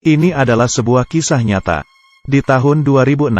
Ini adalah sebuah kisah nyata. Di tahun 2006,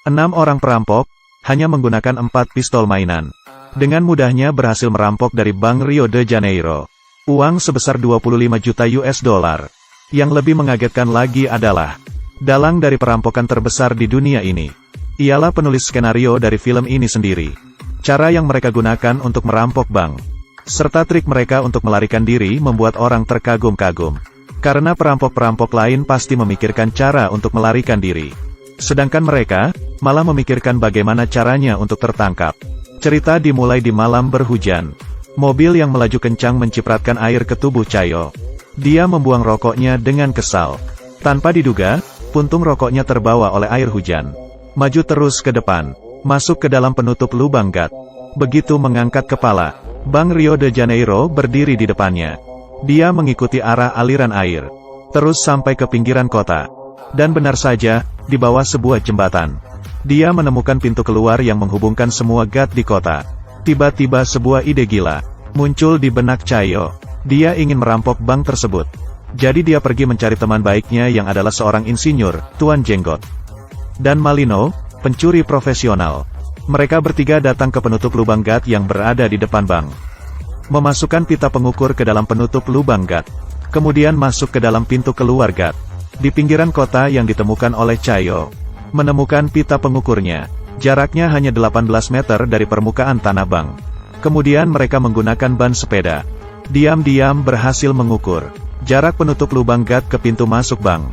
6 orang perampok, hanya menggunakan 4 pistol mainan, dengan mudahnya berhasil merampok dari Bank Rio de Janeiro. Uang sebesar 25 juta US dollar. Yang lebih mengagetkan lagi adalah, dalang dari perampokan terbesar di dunia ini, ialah penulis skenario dari film ini sendiri. Cara yang mereka gunakan untuk merampok bank, serta trik mereka untuk melarikan diri membuat orang terkagum-kagum. Karena perampok-perampok lain pasti memikirkan cara untuk melarikan diri. Sedangkan mereka, malah memikirkan bagaimana caranya untuk tertangkap. Cerita dimulai di malam berhujan. Mobil yang melaju kencang mencipratkan air ke tubuh Chayo. Dia membuang rokoknya dengan kesal. Tanpa diduga, puntung rokoknya terbawa oleh air hujan. Maju terus ke depan, masuk ke dalam penutup lubang gat. Begitu mengangkat kepala, Bank Rio de Janeiro berdiri di depannya. Dia mengikuti arah aliran air, terus sampai ke pinggiran kota. Dan benar saja, di bawah sebuah jembatan, dia menemukan pintu keluar yang menghubungkan semua gat di kota. Tiba-tiba sebuah ide gila muncul di benak Chayo. Dia ingin merampok bank tersebut. Jadi dia pergi mencari teman baiknya yang adalah seorang insinyur, Tuan Jenggot, dan Malino, pencuri profesional. Mereka bertiga datang ke penutup lubang gat yang berada di depan bank. Memasukkan pita pengukur ke dalam penutup lubang gat. Kemudian masuk ke dalam pintu keluar gat. Di pinggiran kota yang ditemukan oleh Chayo, menemukan pita pengukurnya. Jaraknya hanya 18 meter dari permukaan tanah bank. Kemudian mereka menggunakan ban sepeda. Diam-diam berhasil mengukur jarak penutup lubang gat ke pintu masuk bank.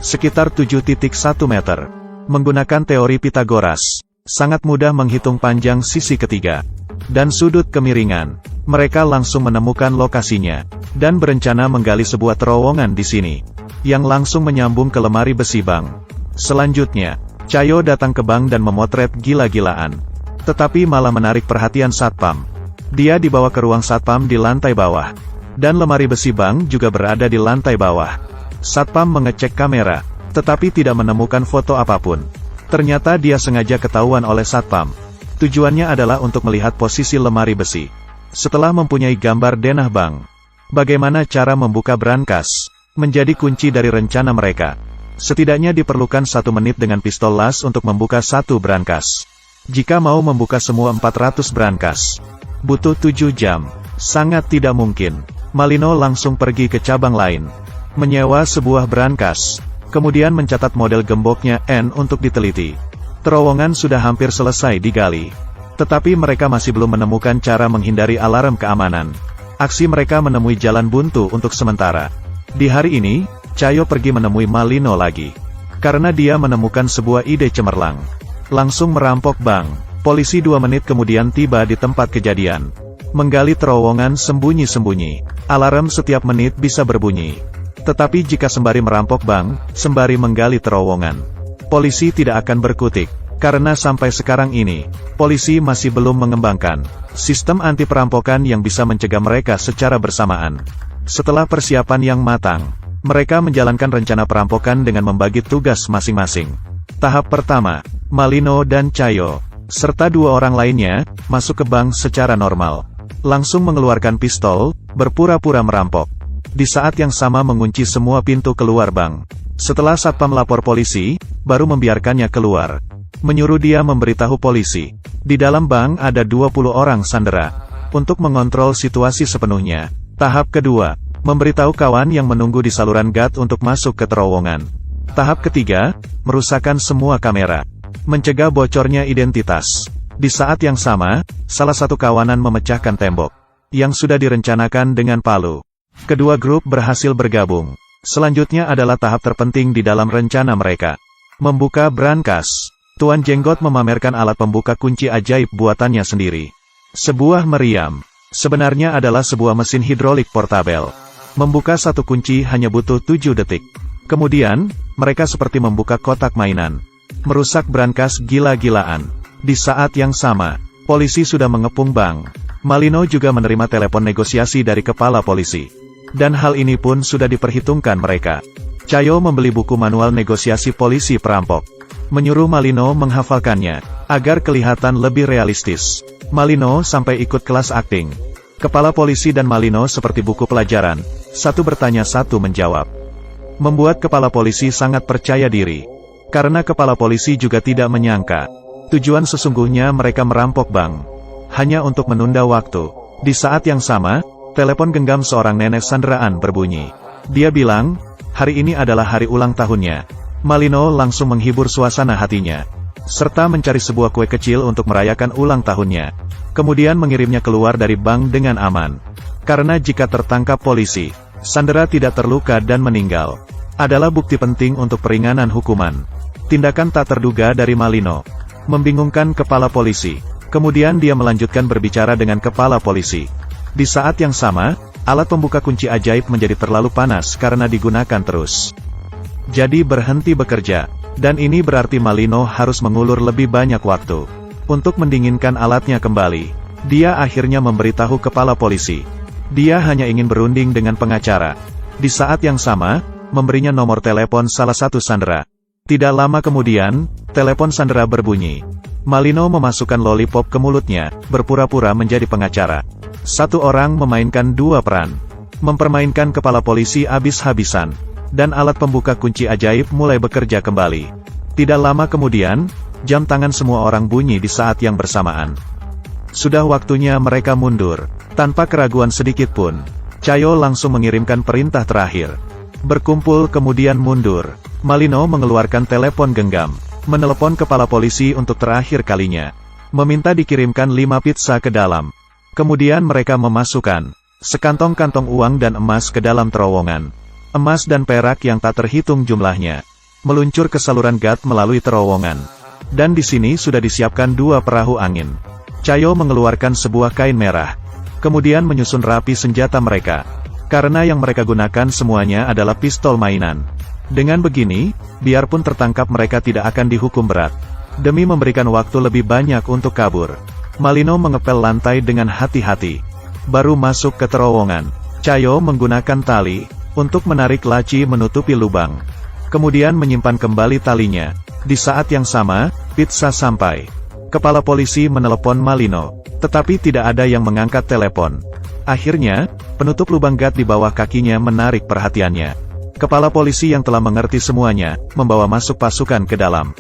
Sekitar 7,1 meter. Menggunakan teori Pitagoras, sangat mudah menghitung panjang sisi ketiga dan sudut kemiringan. Mereka langsung menemukan lokasinya, dan berencana menggali sebuah terowongan di sini, yang langsung menyambung ke lemari besi bank. Selanjutnya, Chayo datang ke bank dan memotret gila-gilaan. Tetapi malah menarik perhatian satpam. Dia dibawa ke ruang satpam di lantai bawah. Dan lemari besi bank juga berada di lantai bawah. Satpam mengecek kamera, tetapi tidak menemukan foto apapun. Ternyata dia sengaja ketahuan oleh satpam. Tujuannya adalah untuk melihat posisi lemari besi. Setelah mempunyai gambar denah bank, bagaimana cara membuka brankas, menjadi kunci dari rencana mereka. Setidaknya diperlukan 1 menit dengan pistol las untuk membuka 1 brankas. Jika mau membuka semua 400 brankas, butuh 7 jam. Sangat tidak mungkin. Malino langsung pergi ke cabang lain, menyewa sebuah brankas, kemudian mencatat model gemboknya N untuk diteliti. Terowongan sudah hampir selesai digali. Tetapi mereka masih belum menemukan cara menghindari alarm keamanan. Aksi mereka menemui jalan buntu untuk sementara. Di hari ini, Chayo pergi menemui Malino lagi. Karena dia menemukan sebuah ide cemerlang. Langsung merampok bank. Polisi 2 menit kemudian tiba di tempat kejadian. Menggali terowongan sembunyi-sembunyi. Alarm setiap menit bisa berbunyi. Tetapi jika sembari merampok bank, sembari menggali terowongan, polisi tidak akan berkutik. Karena sampai sekarang ini, polisi masih belum mengembangkan sistem anti perampokan yang bisa mencegah mereka secara bersamaan. Setelah persiapan yang matang, mereka menjalankan rencana perampokan dengan membagi tugas masing-masing. Tahap pertama, Malino dan Chayo, serta 2 orang lainnya, masuk ke bank secara normal. Langsung mengeluarkan pistol, berpura-pura merampok. Di saat yang sama mengunci semua pintu keluar bank. Setelah satpam lapor polisi, baru membiarkannya keluar. Menyuruh dia memberitahu polisi. Di dalam bank ada 20 orang sandera. Untuk mengontrol situasi sepenuhnya. Tahap kedua, memberitahu kawan yang menunggu di saluran gat untuk masuk ke terowongan. Tahap ketiga, merusakkan semua kamera. Mencegah bocornya identitas. Di saat yang sama, salah satu kawanan memecahkan tembok, yang sudah direncanakan dengan palu. Kedua grup berhasil bergabung. Selanjutnya adalah tahap terpenting di dalam rencana mereka. Membuka brankas. Tuan Jenggot memamerkan alat pembuka kunci ajaib buatannya sendiri. Sebuah meriam. Sebenarnya adalah sebuah mesin hidrolik portabel. Membuka 1 kunci hanya butuh 7 detik. Kemudian, mereka seperti membuka kotak mainan. Merusak brankas gila-gilaan. Di saat yang sama, polisi sudah mengepung bank. Malino juga menerima telepon negosiasi dari kepala polisi. Dan hal ini pun sudah diperhitungkan mereka. Chayo membeli buku manual negosiasi polisi perampok. Menyuruh Malino menghafalkannya, agar kelihatan lebih realistis. Malino sampai ikut kelas akting. Kepala polisi dan Malino seperti buku pelajaran, satu bertanya satu menjawab. membuat kepala polisi sangat percaya diri. Karena kepala polisi juga tidak menyangka, tujuan sesungguhnya mereka merampok bank hanya untuk menunda waktu. Di saat yang sama, telepon genggam seorang nenek sandraan berbunyi. Dia bilang, hari ini adalah hari ulang tahunnya. Malino langsung menghibur suasana hatinya, serta mencari sebuah kue kecil untuk merayakan ulang tahunnya. Kemudian mengirimnya keluar dari bank dengan aman. Karena jika tertangkap polisi, Sandra tidak terluka dan meninggal, adalah bukti penting untuk peringanan hukuman. Tindakan tak terduga dari Malino membingungkan kepala polisi. Kemudian dia melanjutkan berbicara dengan kepala polisi. Di saat yang sama, alat pembuka kunci ajaib menjadi terlalu panas karena digunakan terus. Jadi berhenti bekerja, dan ini berarti Malino harus mengulur lebih banyak waktu untuk mendinginkan alatnya kembali. Dia akhirnya memberitahu kepala polisi. Dia hanya ingin berunding dengan pengacara. Di saat yang sama, memberinya nomor telepon salah satu sandera. Tidak lama kemudian, telepon sandera berbunyi. Malino memasukkan lollipop ke mulutnya, berpura-pura menjadi pengacara. Satu orang memainkan dua peran. Mempermainkan kepala polisi habis-habisan. Dan alat pembuka kunci ajaib mulai bekerja kembali. Tidak lama kemudian, jam tangan semua orang bunyi di saat yang bersamaan. Sudah waktunya mereka mundur. Tanpa keraguan sedikit pun, Chayo langsung mengirimkan perintah terakhir. Berkumpul kemudian mundur. Malino mengeluarkan telepon genggam, menelepon kepala polisi untuk terakhir kalinya. Meminta dikirimkan 5 pizza ke dalam. Kemudian mereka memasukkan sekantong-kantong uang dan emas ke dalam terowongan. Emas dan perak yang tak terhitung jumlahnya meluncur ke saluran gas melalui terowongan. Dan di sini sudah disiapkan 2 perahu angin. Chayo mengeluarkan sebuah kain merah. Kemudian menyusun rapi senjata mereka. Karena yang mereka gunakan semuanya adalah pistol mainan. Dengan begini, biarpun tertangkap mereka tidak akan dihukum berat. Demi memberikan waktu lebih banyak untuk kabur, Malino mengepel lantai dengan hati-hati. Baru masuk ke terowongan, Chayo menggunakan tali untuk menarik laci menutupi lubang. Kemudian menyimpan kembali talinya. Di saat yang sama, pizza sampai. Kepala polisi menelepon Malino, tetapi tidak ada yang mengangkat telepon. Akhirnya, penutup lubang gat di bawah kakinya menarik perhatiannya. Kepala polisi yang telah mengerti semuanya, membawa masuk pasukan ke dalam.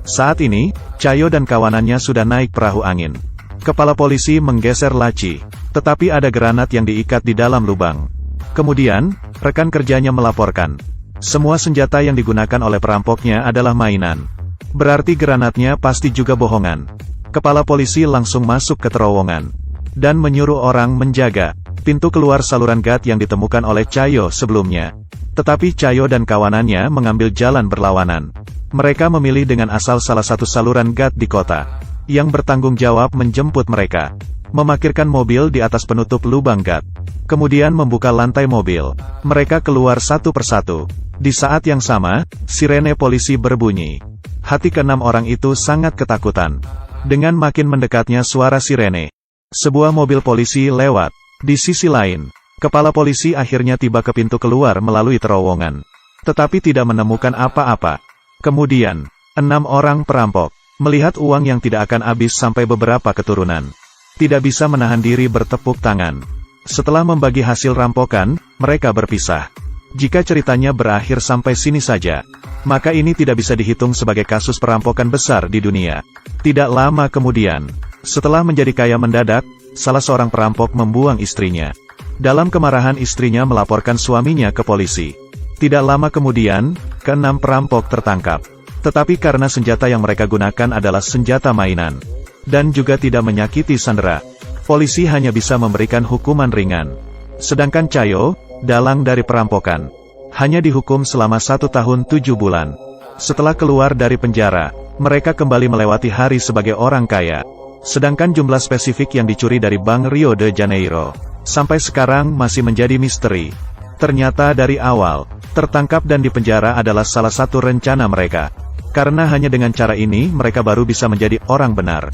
Saat ini, Chayo dan kawanannya sudah naik perahu angin. Kepala polisi menggeser laci, tetapi ada granat yang diikat di dalam lubang. Kemudian, rekan kerjanya melaporkan. Semua senjata yang digunakan oleh perampoknya adalah mainan. Berarti granatnya pasti juga bohongan. Kepala polisi langsung masuk ke terowongan. Dan menyuruh orang menjaga pintu keluar saluran gas yang ditemukan oleh Chayo sebelumnya. Tetapi Chayo dan kawanannya mengambil jalan berlawanan. Mereka memilih dengan asal salah satu saluran gas di kota, yang bertanggung jawab menjemput mereka. Memarkirkan mobil di atas penutup lubang gas. Kemudian membuka lantai mobil. Mereka keluar satu persatu. Di saat yang sama, sirene polisi berbunyi. Hati keenam orang itu sangat ketakutan. Dengan makin mendekatnya suara sirene, sebuah mobil polisi lewat. Di sisi lain, kepala polisi akhirnya tiba ke pintu keluar melalui terowongan. Tetapi tidak menemukan apa-apa. Kemudian, 6 orang perampok melihat uang yang tidak akan habis sampai beberapa keturunan. Tidak bisa menahan diri bertepuk tangan. Setelah membagi hasil rampokan, mereka berpisah. Jika ceritanya berakhir sampai sini saja, maka ini tidak bisa dihitung sebagai kasus perampokan besar di dunia. Tidak lama kemudian, setelah menjadi kaya mendadak, salah seorang perampok membuang istrinya. Dalam kemarahan istrinya melaporkan suaminya ke polisi. Tidak lama kemudian, ke-6 perampok tertangkap. Tetapi karena senjata yang mereka gunakan adalah senjata mainan, dan juga tidak menyakiti sandera, polisi hanya bisa memberikan hukuman ringan. Sedangkan Chayo, dalang dari perampokan, hanya dihukum selama 1 tahun 7 bulan. Setelah keluar dari penjara, mereka kembali melewati hari sebagai orang kaya. Sedangkan jumlah spesifik yang dicuri dari Bank Rio de Janeiro, sampai sekarang masih menjadi misteri. Ternyata dari awal, tertangkap dan dipenjara adalah salah satu rencana mereka. Karena hanya dengan cara ini mereka baru bisa menjadi orang benar.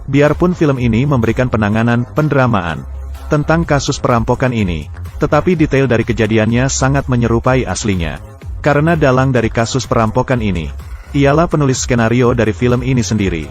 Biarpun film ini memberikan penanganan pendramaan tentang kasus perampokan ini, tetapi detail dari kejadiannya sangat menyerupai aslinya. Karena dalang dari kasus perampokan ini, ialah penulis skenario dari film ini sendiri.